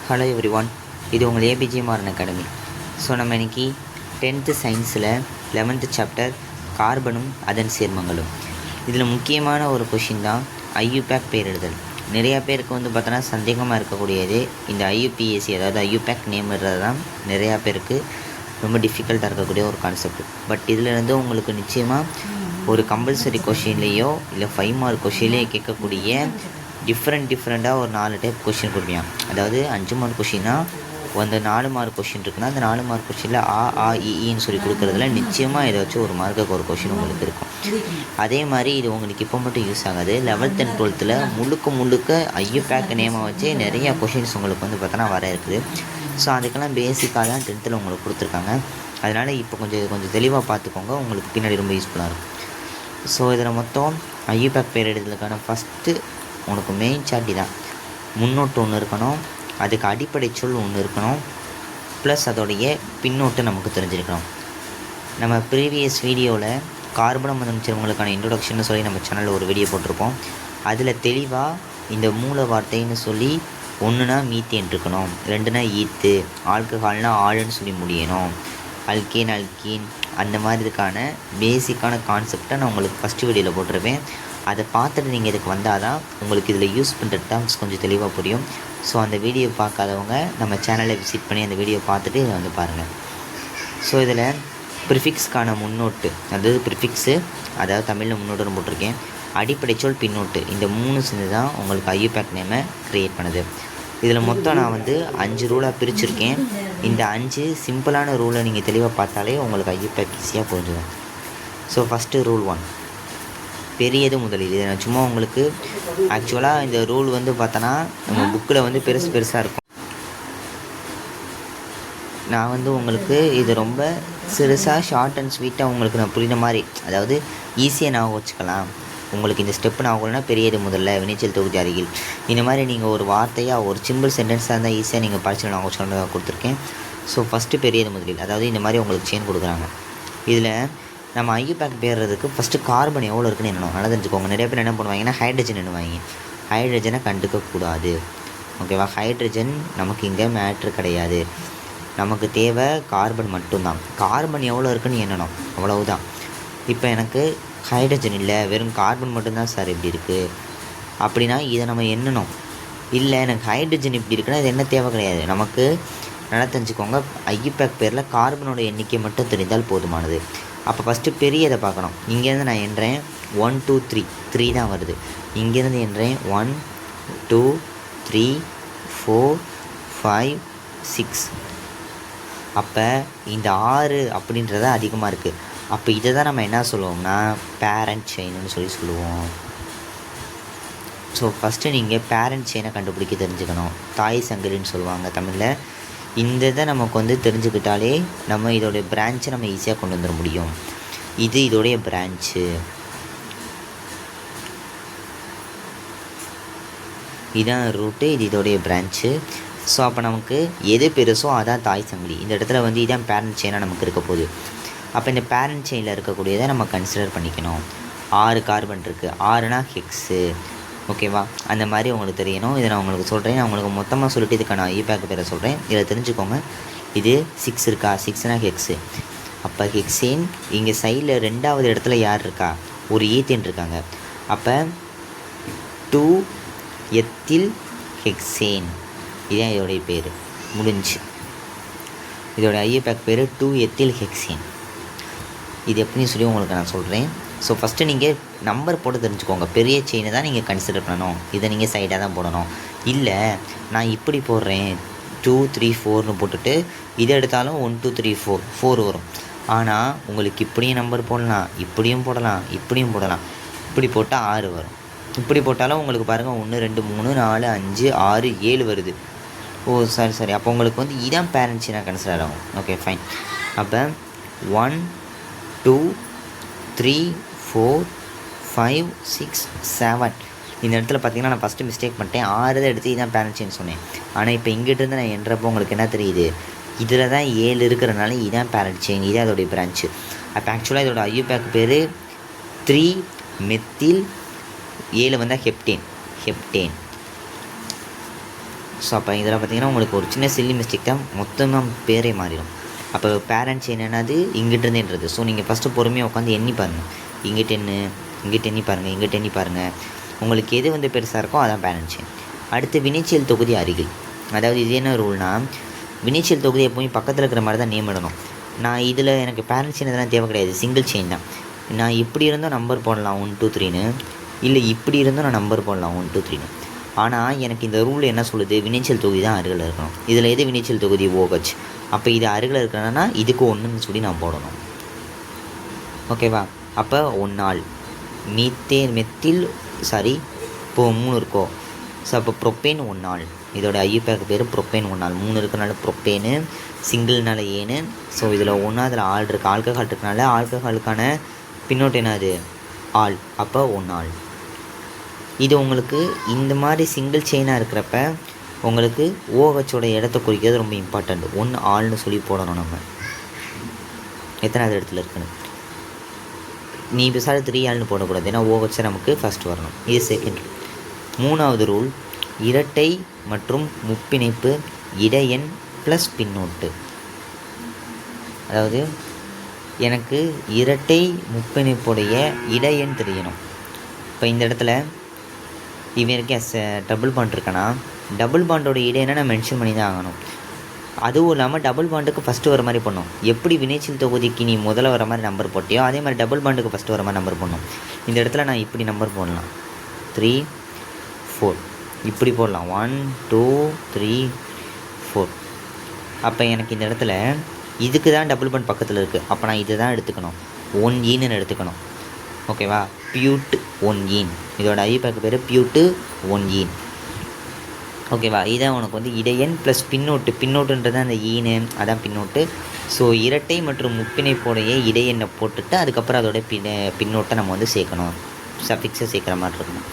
Hello every one, இது உங்கள் APJ Maran academy. So நம்ம இன்றைக்கி 10th சயின்ஸில் 11th சாப்டர் கார்பனும் அதன் சேர்மங்களும். இதில் முக்கியமான ஒரு கொஷின் தான் ஐயூபேக் பேரிடுதல். நிறையா பேருக்கு பார்த்தோன்னா சந்தேகமாக இருக்கக்கூடியது இந்த ஐயூபிஎஸ்சி, அதாவது ஐயூபேக் நேம்ன்றது தான் நிறையா பேருக்கு ரொம்ப டிஃபிகல்ட்டாக இருக்கக்கூடிய ஒரு கான்செப்ட். பட் இதிலேருந்து உங்களுக்கு நிச்சயமாக ஒரு கம்பல்சரி கொஷின்லேயோ இல்லை 5 மார்க் கொஷின்லேயோ கேட்கக்கூடிய டிஃப்ரெண்ட்டாக ஒரு 4 டைப் கொஷின் கொடுப்பீங்க. அதாவது 5 மார்க் கொஷின்னா அந்த 4 மார்க் கொஷின் இருக்குன்னா அந்த 4 மார்க் கொஷினில் இன்னு சொல்லி கொடுக்குறதுல நிச்சயமாக ஏதாச்சும் ஒரு மார்க்குக்கு ஒரு கொஷின் உங்களுக்கு இருக்கும். அதே மாதிரி இது உங்களுக்கு இப்போ மட்டும் யூஸ் ஆகாது. 11th and 12th முழுக்க ஐயூபேக் நேமை வச்சு நிறையா கொஷின்ஸ் உங்களுக்கு பார்த்தோன்னா வர இருக்குது. ஸோ அதுக்கெல்லாம் பேசிக்காக தான் 10th உங்களுக்கு கொடுத்துருக்காங்க. அதனால் இப்போ கொஞ்சம் தெளிவாக பார்த்துக்கோங்க, உங்களுக்கு பின்னாடி ரொம்ப யூஸ்ஃபுல்லாக இருக்கும். ஸோ இதில் மொத்தம் ஐயூபேக் பேரிடுதலுக்கான ஃபஸ்ட்டு உனக்கு மெயின் சார்ட்டி தான். முன்னோட்டு ஒன்று இருக்கணும், அதுக்கு அடிப்படை சொல் ஒன்று இருக்கணும், ப்ளஸ் அதோடைய பின்னோட்டு நமக்கு தெரிஞ்சிருக்கணும். நம்ம ப்ரீவியஸ் வீடியோவில் கார்பனும் அதன் சேர்மங்களுக்கான இன்ட்ரொடக்ஷன் சொல்லி நம்ம சேனலில் ஒரு வீடியோ போட்டிருப்போம். அதில் தெளிவாக இந்த மூல வார்த்தைன்னு சொல்லி 1னா மீத்தேன் இருக்கணும், 2னா ஈத்து, ஆல்கஹால்னா ஆளுன்னு சொல்லி முடியணும், அல்கீன் அந்த மாதிரி இதுக்கான பேசிக்கான கான்செப்டை நான் உங்களுக்கு ஃபஸ்ட்டு வீடியோவில் போட்டிருப்பேன். அதை பார்த்துட்டு நீங்கள் இதுக்கு வந்தால் தான் உங்களுக்கு இதில் யூஸ் பண்ணுற டேர்ம்ஸ் கொஞ்சம் தெளிவாக புரியும். ஸோ அந்த வீடியோ பார்க்காதவங்க நம்ம சேனலை விசிட் பண்ணி அந்த வீடியோ பார்த்துட்டு இதை பாருங்கள். ஸோ இதில் ப்ரிஃபிக்ஸ்க்கான முன்னோட்டு, அதாவது ப்ரிஃபிக்ஸு, அதாவது தமிழில் முன்னோட்டுன்னு போட்டிருக்கேன், அடிப்படை சொல், பின்னோட்டு, இந்த 3 சேர்ந்து தான் உங்களுக்கு ஐயூபேக் நேமை க்ரியேட் பண்ணுது. இதில் மொத்தம் நான் 5 ரூலாக பிரிச்சுருக்கேன். இந்த 5 சிம்பிளான ரூலை நீங்கள் தெளிவாக பார்த்தாலே உங்களுக்கு ஐயூபேக் ஈஸியாக புரிஞ்சிடும். ஸோ ஃபஸ்ட்டு ரூல் 1, பெரியது முதலில். இதை நான் சும்மா உங்களுக்கு ஆக்சுவலாக இந்த ரூல் பார்த்தோன்னா நம்ம புக்கில் பெருசாக இருக்கும். நான் உங்களுக்கு இது ரொம்ப சிறுசாக ஷார்ட் அண்ட் ஸ்வீட்டாக உங்களுக்கு நான் புரியுற மாதிரி, அதாவது ஈஸியாக ஞாபகம் வச்சுக்கலாம். உங்களுக்கு இந்த ஸ்டெப்பு ஞாபகம்னா பெரியது முதல்ல, வினைச்சொல் தொகுதி அருகில், இந்த மாதிரி நீங்கள் ஒரு வார்த்தையாக ஒரு சிம்பிள் சென்டென்ஸாக இருந்தால் ஈஸியாக நீங்கள் படிச்சு ஞாபகம் வச்சுக்கணும் கொடுத்துருக்கேன். ஸோ ஃபஸ்ட்டு பெரியது முதலில், அதாவது இந்த மாதிரி உங்களுக்கு செயின் கொடுக்குறாங்க. இதில் நம்ம ஐயூபேக் பேர்றதுக்கு ஃபஸ்ட்டு கார்பன் எவ்வளோ இருக்குன்னு என்னணும் நல்லா தெரிஞ்சுக்கோங்க. நிறைய பேர் என்ன பண்ணுவாங்கன்னா ஹைட்ரஜன் எண்ணுவாங்க. ஹைட்ரஜனை கண்டுக்கக்கூடாது, ஓகேவா? ஹைட்ரஜன் நமக்கு இங்கே மேட்ரு கிடையாது. நமக்கு தேவை கார்பன் மட்டும்தான். கார்பன் எவ்வளோ இருக்குன்னு எண்ணணும், அவ்வளவுதான். இப்போ எனக்கு ஹைட்ரஜன் இல்லை, வெறும் கார்பன் மட்டும்தான் சார் இப்படி இருக்குது அப்படின்னா இதை நம்ம எண்ணணும். இல்லை எனக்கு ஹைட்ரஜன் இப்படி இருக்குன்னா இது என்ன தேவை கிடையாது. நமக்கு நல்லா தெரிஞ்சுக்கோங்க, ஐயூபேக் பேரில் கார்பனோட எண்ணிக்கை மட்டும் தெரிந்தால் போதுமானது. அப்போ ஃபஸ்ட்டு பெரியதை பார்க்கணும். இங்கேருந்து நான் எண்ணுறேன் 1 2 3 தான் வருது. இங்கேருந்து எண்ணுறேன் 1 2 3 4 5 6. அப்போ இந்த 6 அப்படின்றத அதிகமாக இருக்குது. அப்போ இதை தான் நம்ம என்ன சொல்லுவோம்னா பேரண்ட் செயின்னு சொல்லி சொல்லுவோம். ஸோ ஃபஸ்ட்டு நீங்கள் பேரண்ட் செயினை கண்டுபிடிக்க தெரிஞ்சுக்கணும். தாய் சங்கிலின்னு சொல்லுவாங்க தமிழில். இந்த இதை நமக்கு தெரிஞ்சுக்கிட்டாலே நம்ம இதோடைய பிரான்ச்சை நம்ம ஈஸியாக கொண்டு வந்துட முடியும். இது இதோடைய பிரான்ச்சு, இதான் ரூட்டு, இது இதோடைய பிரான்ச்சு. ஸோ அப்போ நமக்கு எது பெருசோ அதான் தாய் சங்கிலி. இந்த இடத்துல இதான் பேரண்ட் செயினாக நமக்கு இருக்க போகுது. அப்போ இந்த பேரண்ட் செயினில் இருக்கக்கூடியதை நம்ம கன்சிடர் பண்ணிக்கணும். 6 கார்பன் இருக்குது, 6னா ஹெக்ஸு, ஓகேவா? அந்த மாதிரி உங்களுக்கு தெரியணும். இதை நான் உங்களுக்கு சொல்கிறேன். நான் உங்களுக்கு மொத்தமாக சொல்லிட்டு இதுக்கான ஐயூபேக் பேரை சொல்கிறேன். இதில் தெரிஞ்சுக்கோங்க. இது 6 இருக்கா, 6னா ஹெக்ஸு. அப்போ ஹெக்ஸேன் இங்கே சைடில் 2வது இடத்துல யார் இருக்கா, ஒரு ஈத்தேன் இருக்காங்க. அப்போ 2 எத்தில் ஹெக்ஸேன், இதுதான் இதோடைய பேர். முடிஞ்சு இதோடைய ஐயூபேக் பேர் 2 எத்தில் ஹெக்ஸேன். இது எப்படின்னு சொல்லி உங்களுக்கு நான் சொல்கிறேன். ஸோ ஃபஸ்ட்டு நீங்கள் நம்பர் போட்டு தெரிஞ்சுக்கோங்க. பெரிய செயினை தான் நீங்கள் கன்சிடர் பண்ணணும். இதை நீங்கள் சைடாக தான் போடணும். இல்லை நான் இப்படி போடுறேன் 2 3 4ன்னு போட்டுட்டு இதை எடுத்தாலும் 1 2 3 4 வரும். ஆனால் உங்களுக்கு இப்படியும் நம்பர் போடலாம், இப்படியும் போடலாம், இப்படியும் போடலாம். இப்படி போட்டால் 6 வரும். இப்படி போட்டாலும் உங்களுக்கு பாருங்கள் 1 2 3 4 5 6 7 வருது. ஓ சரி. அப்போ உங்களுக்கு இதான் பேரண்ட் செயினாக கன்சிடர் ஆகும். Okay fine. அப்போ 1 2 3 4 5 6 7. இந்த இடத்துல பார்த்தீங்கன்னா நான் ஃபஸ்ட்டு மிஸ்டேக் பண்ணிட்டேன். 6 தான் எடுத்து இதான் பேரண்ட் செயின் சொன்னேன். ஆனால் இப்போ இங்கிட்டிருந்து நான் எண்ணுறப்போ உங்களுக்கு என்ன தெரியுது, இதில் தான் 7 இருக்கிறனால இதான் பேரண்ட் செயின், இதான் அதோடைய பிரான்ச்சு. அப்போ ஆக்சுவலாக இதோட ஐயூபேக் பேர் 3 மெத்தில் 7 ஹெப்டேன். ஸோ அப்போ இதில் பார்த்தீங்கன்னா உங்களுக்கு ஒரு சின்ன சில்லி மிஸ்டேக் தான் மொத்தமாக பேரே மாறிடும். அப்போ பேரண்ட்ஸ் என்னென்னது இங்கிட்டிருந்தேன்றது. ஸோ நீங்கள் ஃபஸ்ட்டு பொறுமையாக உட்காந்து எண்ணி பாருங்கள். இங்கிட்ட எண்ணி பாருங்கள், இங்கிட்ட எண்ணி பாருங்கள். உங்களுக்கு எது வந்து பெருசாக இருக்கோ அதான் பேரண்ட் செயின். அடுத்து வினைச்செயல் தொகுதி அருகில். அதாவது இது என்ன ரூல்னால், வினைச்செயல் தொகுதி எப்போயும் பக்கத்தில் இருக்கிற மாதிரி தான் நேம் இடணும். நான் இதில் எனக்கு பேரண்ட் செயின் இதெல்லாம் தேவை கிடையாது, சிங்கிள் செயின் தான். நான் இப்படி இருந்தும் நம்பர் போடலாம் 1 2 3ன்னு, இல்லை இப்படி இருந்தும் நான் நம்பர் போடலாம் 1 2 3ன்னு. ஆனால் எனக்கு இந்த ரூல் என்ன சொல்லுது, வினைச்செயல் தொகுதி தான் அருகில் இருக்கணும். இதில் எது வினைச்செயல் தொகுதி OH. அப்போ இது அருகில் இருக்கணும்னா இதுக்கு 1ன்னு சொல்லி நான் போடணும். ஓகேவா? அப்போ 1 ஆல் மெத்தில் இப்போ 3 இருக்கோ. ஸோ அப்போ ப்ரொப்பேன் 1 ஆல். இதோட ஐயூபேக்கு பேர் ப்ரொப்பேன் 1 ஆல். 3 இருக்கிறனால ப்ரொப்பேனு, சிங்கிள்னால ஏன்னு. ஸோ இதில் 1 அதில் ஆள் இருக்குது, ஆல்கஹால் இருக்கனால ஆல்கஹாலுக்கான பின்னோட்டு என்னது ஆல். அப்போ 1 ஆல். இது உங்களுக்கு இந்த மாதிரி சிங்கிள் செயினாக இருக்கிறப்ப உங்களுக்கு OHோட இடத்த குறிக்கிறது ரொம்ப இம்பார்ட்டண்ட். 1 ஆல்னு சொல்லி போடணும். நம்ம எத்தனாவது இடத்துல இருக்குன்னு நீ பெருசாக 3 ஆல்னு போடக்கூடாது, ஏன்னா OH நமக்கு ஃபஸ்ட் வரணும். இது செகண்ட். மூணாவது ரூல், இரட்டை மற்றும் முப்பிணைப்பு இடையெண் ப்ளஸ் பின்னோட்டு. அதாவது எனக்கு இரட்டை முப்பிணைப்புடைய இடையெண் தெரியணும். இப்போ இந்த இடத்துல இவருக்கு டபுள் பாண்ட் இருக்கனா, டபுள் பாண்டோட இடையெண்ணை நான் மென்ஷன் பண்ணி தான் ஆகணும். அதுவும் இல்லாமல் டபுள் பாண்டுக்கு ஃபஸ்ட்டு வர மாதிரி பண்ணணும். எப்படி வினைச்செயல் தொகுதிக்கு நீ முதல்ல வர மாதிரி நம்பர் போட்டியோ அதே மாதிரி டபுள் பாண்டுக்கு ஃபஸ்ட்டு வர மாதிரி நம்பர் போடணும். இந்த இடத்துல நான் இப்படி நம்பர் போடலாம் 3 4, இப்படி போடலாம் 1 2 3 4. அப்போ எனக்கு இந்த இடத்துல இதுக்கு தான் டபுள் பாண்ட் பக்கத்தில் இருக்குது. அப்போ நான் இதை தான் எடுத்துக்கணும், 1 ஈன்னு எடுத்துக்கணும். ஓகேவா? பியூட் 1 ஈன். இதோட ஐயூபேக்கு பேர் பியூட்டு 1 ஈன். ஓகேவா? இதான் உனக்கு வந்து இடையன் ப்ளஸ் பின்னோட்டுன்றது அந்த ஈனு, அதான் பின்னோட்டு. ஸோ இரட்டை மற்றும் முப்பிணைப்போடைய இடையெண்ணை போட்டுட்டு அதுக்கப்புறம் அதோட பின்னோட்டை நம்ம வந்து சேர்க்கணும், சஃபிக்ஸை சேர்க்குற மாதிரி இருக்கணும்.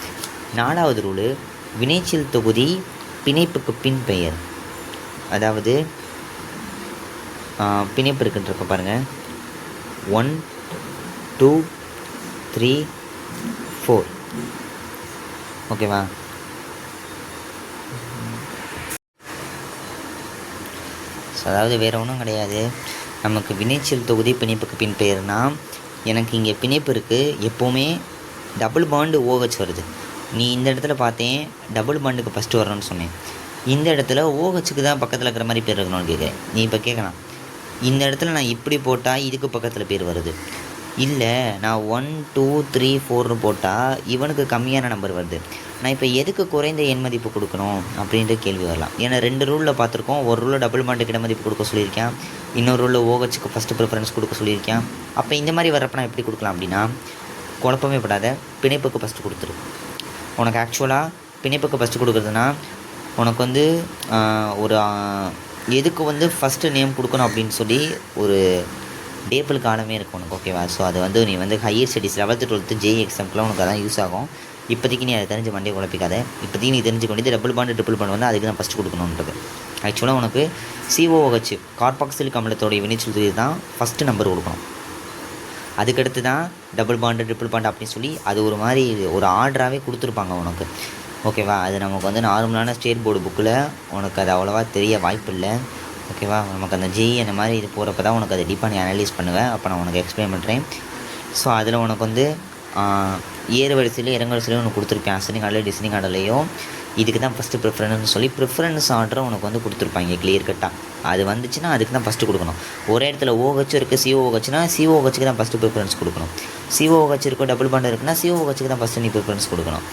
4வது ரூலு, வினைச்செயல் தொகுதி பிணைப்புக்கு பின் பெயர். அதாவது பிணைப்பு இருக்குன்றப்ப பாருங்கள் 1 2 3 4. ஓகேவா? அதாவது வேறு ஒன்றும் கிடையாது. நமக்கு வினைச்செயல் தொகுதி பிணைப்புக்கு பின் பெயர்னால் எனக்கு இங்கே பிணைப்பு இருக்குது, எப்போவுமே டபுள் பாண்டு OH வருது. நீ இந்த இடத்துல பார்த்தேன் டபுள் பாண்டுக்கு ஃபஸ்ட்டு வரணும்னு சொன்னேன். இந்த இடத்துல OHக்கு தான் பக்கத்தில் இருக்கிற மாதிரி பேர் இருக்கணும்னு கேட்குறேன். நீ இப்போ கேட்கலாம், இந்த இடத்துல நான் இப்படி போட்டால் இதுக்கு பக்கத்தில் பேர் வருது, இல்லை நான் 1 2 3 4ன்னு போட்டால் இவனுக்கு கம்மியான நம்பர் வருது, நான் இப்போ எதுக்கு குறைந்த எண் மதிப்பு கொடுக்கணும் அப்படின்ற கேள்வி வரலாம். ஏன்னா 2 ரூலில் பார்த்துருக்கோம். ஒரு ரூலில் டபுள் பாண்டுக்கு இட மதிப்பு கொடுக்க சொல்லியிருக்கேன், இன்னொரு ரூலில் OHக்கு ஃபஸ்ட்டு ப்ரிஃபரன்ஸ் கொடுக்க சொல்லியிருக்கேன். அப்போ இந்த மாதிரி வரப்போ நான் எப்படி கொடுக்கலாம் அப்படின்னா, குழப்பமே படாத, பிணைப்புக்கு ஃபஸ்ட்டு கொடுத்துரு. உனக்கு ஆக்சுவலாக பிணைப்புக்கு ஃபஸ்ட்டு கொடுக்குறதுனா உனக்கு வந்து ஒரு எதுக்கு வந்து ஃபஸ்ட்டு நேம் கொடுக்கணும் அப்படின்னு சொல்லி ஒரு டேபிள் காலமே இருக்கும் உனக்கு. ஓகேவா? ஸோ அது வந்து நீ வந்து higher studies 11th 12th JEE எக்ஸாம்க்குலாம் உனக்கு அதான் யூஸ் ஆகும். இப்போதைக்கு நீ அதை தெரிஞ்சு மண்டே குழப்பிக்காத. இப்போதைக்கு நீ தெரிஞ்சுக்க வேண்டியது டபுள் பாண்டு ட்ரிபிள் பாண்டு வந்து அதுக்கு தான் ஃபஸ்ட்டு கொடுக்கணுன்றது. ஆக்சுவலாக உனக்கு COOH கார்பாக்சிலிக் அமிலத்தோடைய வினைச்சொல் தொகுதி தான் ஃபஸ்ட்டு நம்பர் கொடுக்கணும். அதுக்கடுத்து தான் டபுள் பாண்டு ட்ரிபிள் பாண்டு அப்படின்னு சொல்லி அது ஒரு மாதிரி ஒரு ஆர்டராகவே கொடுத்துருப்பாங்க உனக்கு. ஓகேவா? அது நமக்கு வந்து நார்மலான ஸ்டேட் போர்டு புக்கில் உனக்கு அது அவ்வளோவா தெரிய வாய்ப்பு இல்லை. ஓகேவா? நமக்கு அந்த JEE அந்த மாதிரி இது போகிறப்ப தான் உனக்கு அதை டீப்பாக நீ அனலைஸ் பண்ணுவேன். அப்போ நான் உனக்கு எக்ஸ்பிளைன் பண்ணுறேன். ஸோ அதில் உனக்கு வந்து ஏறு வரிசையிலையும் இறங்க வரிசையிலையும் உனக்கு கொடுத்துருப்பேன். அசனிங் ஆர்டர் டிசனிங் ஆர்டர்லையும் இதுக்கு தான் ஃபஸ்ட்டு ப்ரிஃபரன்ஸ்னு சொல்லி ப்ரிஃபரன்ஸ் ஆர்டரை உனக்கு வந்து கொடுத்துருப்பாங்க கிளியர் கட்டாக. அது வந்துச்சுன்னா அதுக்கு தான் ஃபஸ்ட்டு கொடுக்கணும். ஒரே இடத்துல OH இருக்குது, COOHனா COOHக்கு தான் ஃபஸ்ட்டு ப்ரிஃபரன்ஸ் கொடுக்கணும். COOH இருக்கும் டபுள் பாண்டு இருக்குன்னா COOHக்கு தான் ஃபஸ்ட்டு நீ ப்ரிஃபரன்ஸ் கொடுக்கணும்.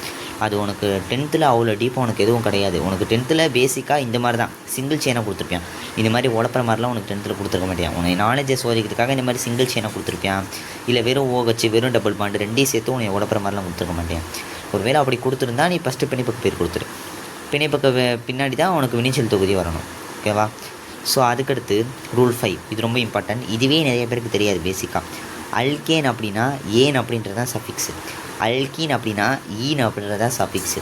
அது உனக்கு 10th அவ்வளோ டீப்பாக உனக்கு எதுவும் கிடையாது. உனக்கு 10th பேசிக்காக இந்த மாதிரி தான் சிங்கிள் செயினாக கொடுத்துருப்பேன். இந்த மாதிரி உடப்புற மாதிரிலாம் உனக்கு 10th கொடுத்துருக்க மாட்டேன். உனக்கு நாலேஜை சோதிக்கிறதுக்காக இந்த மாதிரி சிங்கிள் செயினாக கொடுத்துருப்பேன். இல்லை வெறும் OH வெறும் டபுள் பாண்டு ரெண்டையும் சேர்த்து உனக்கு உடப்புற மாதிரிலாம் கொடுத்துருக்க மாட்டேன். ஒருவேளை அப்படி கொடுத்துருந்தா நீ ஃபஸ்ட்டு பிணைப்புக்கு பேர் கொடுத்துரு. பிணைப்புக்கு பின்னாடி தான் உனக்கு வினைச்சொல் தொகுதி வரணும். ஓகேவா? ஸோ அதுக்கடுத்து ரூல் 5, இது ரொம்ப இம்பார்ட்டன்ட். இதுவே நிறைய பேருக்கு தெரியாது பேசிக்காக. அல்கேன் அப்படின்னா ஏன் அப்படின்றது தான் சஃபிக்ஸு, அல்கீன் அப்படின்னா ஈன் அப்படின்றது தான் சஃபிக்ஸு,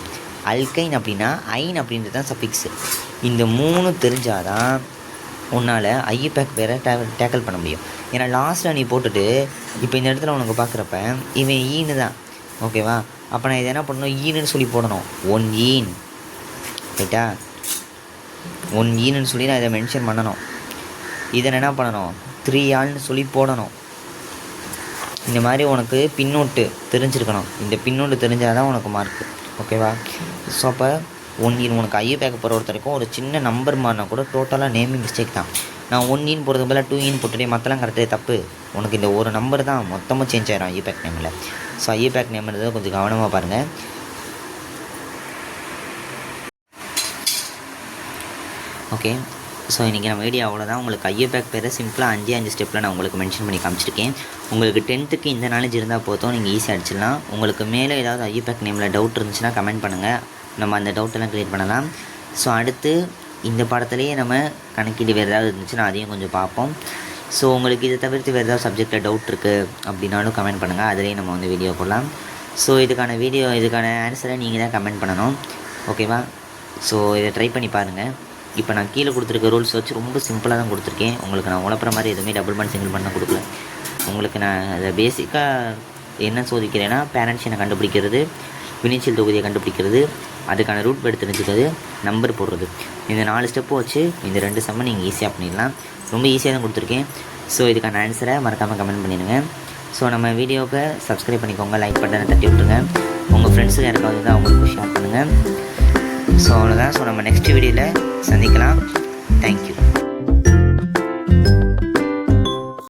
அல்கைன் அப்படின்னா ஐன் அப்படின்றது தான் சஃபிக்ஸு. இந்த 3 தெரிஞ்சால் தான் உன்னால் ஐயூபேக் வேறு டேக்கிள் பண்ண முடியும். ஏன்னா லாஸ்ட்டில் நீ போட்டுட்டு இப்போ இந்த இடத்துல உனக்கு பார்க்குறப்ப இவன் ஈன்னு தான். ஓகேவா? அப்போ நான் இதை என்ன பண்ணணும், ஈன்னு சொல்லி போடணும். 1 ஈன் ரைட்டா. 1 ஈன்னு சொல்லி நான் இதை மென்ஷன் பண்ணணும். இதை என்ன பண்ணணும், 3 ஆல்னு சொல்லி போடணும். இந்த மாதிரி உனக்கு பின்னோட்டு தெரிஞ்சிருக்கணும். இந்த பின்னோட்டு தெரிஞ்சால் தான் உனக்கு மார்க்கு, ஓகேவா? ஸோ அப்போ 1 ஈன் உனக்கு ஐயூ பேக்கை பொறுத்த வரைக்கும் ஒரு சின்ன நம்பர் மாறினா கூட டோட்டலாக நேமிங் மிஸ்டேக் தான். நான் 1 ஈன் போடுறது பதிலாக 2 ஈன் போட்டுட்டே மற்றலாம் கரெக்டாக தப்பு. உனக்கு இந்த ஒரு நம்பர் தான் மொத்தமாக சேஞ்ச் ஆகிடும் ஐயூ பேக் நேமில். ஸோ ஐயூ பேக் நேம்ன்றதை கொஞ்சம் கவனமாக பாருங்கள். ஓகே, ஸோ இன்றைக்கி நம்ம வீடியோ அவ்வளோதான். உங்களுக்கு ஐயூ பேக் பேரை சிம்பிளாக 5 ஸ்டெப்பில் நான் உங்களுக்கு மென்ஷன் பண்ணி காமிச்சிருக்கேன். உங்களுக்கு 10th இந்த நாலேஜ் இருந்தால் போதும், நீங்கள் ஈஸியாக அடிச்சிடலாம். உங்களுக்கு மேலே ஏதாவது ஐயூ பேக் நேமில் டவுட் இருந்துச்சுன்னா கமெண்ட் பண்ணுங்கள், நம்ம அந்த டவுட்டெல்லாம் க்ளியர் பண்ணலாம். ஸோ அடுத்து இந்த பாடத்துலேயே நம்ம கணக்கீடு வேறு ஏதாவது இருந்துச்சுன்னா அதையும் கொஞ்சம் பார்ப்போம். ஸோ உங்களுக்கு இதை தவிர்த்து வேறு ஏதாவது சப்ஜெக்டில் டவுட் இருக்குது அப்படின்னாலும் கமெண்ட் பண்ணுங்கள், அதிலேயே நம்ம வந்து வீடியோ போடலாம். ஸோ இதுக்கான ஆன்சரை நீங்கள் தான் கமெண்ட் பண்ணணும், ஓகேவா? ஸோ இதை ட்ரை பண்ணி பாருங்கள். இப்போ நான் கீழே கொடுத்துருக்க ரூல்ஸ் வச்சு ரொம்ப சிம்பிளாக தான் கொடுத்துருக்கேன். உங்களுக்கு நான் உழப்புற மாதிரி எதுவுமே டபுள் பாண்ட் சிங்கிள் பாண்ட் கொடுக்கல. உங்களுக்கு நான் அதை பேசிக்காக என்ன சோதிக்கிறேன்னா, பேரண்ட்ஸை கண்டுபிடிக்கிறது, வினைச்சொல் தொகுதியை கண்டுபிடிக்கிறது, அதுக்கான ரூட் படி தெரிஞ்சுக்கிறது, நம்பர் போடுறது, இந்த 4 ஸ்டெப்பு வச்சு இந்த 2 செம்மை நீங்கள் ஈஸியாக பண்ணிடலாம். ரொம்ப ஈஸியாக தான் கொடுத்துருக்கேன். ஸோ இதுக்கான ஆன்சரை மறக்காமல் கமெண்ட் பண்ணிடுங்க. ஸோ நம்ம வீடியோவுக்கு சப்ஸ்கிரைப் பண்ணிக்கோங்க, லைக் பட்டனை தட்டி விட்டுருங்க, உங்கள் ஃப்ரெண்ட்ஸுக்கு யாருக்காவது தான் அவங்களுக்கு ஷேர் பண்ணுங்கள். ஸோ அவ்வளோதான். ஸோ நம்ம நெக்ஸ்ட் வீடியோவில் சந்திக்கலாம். தேங்க்யூ.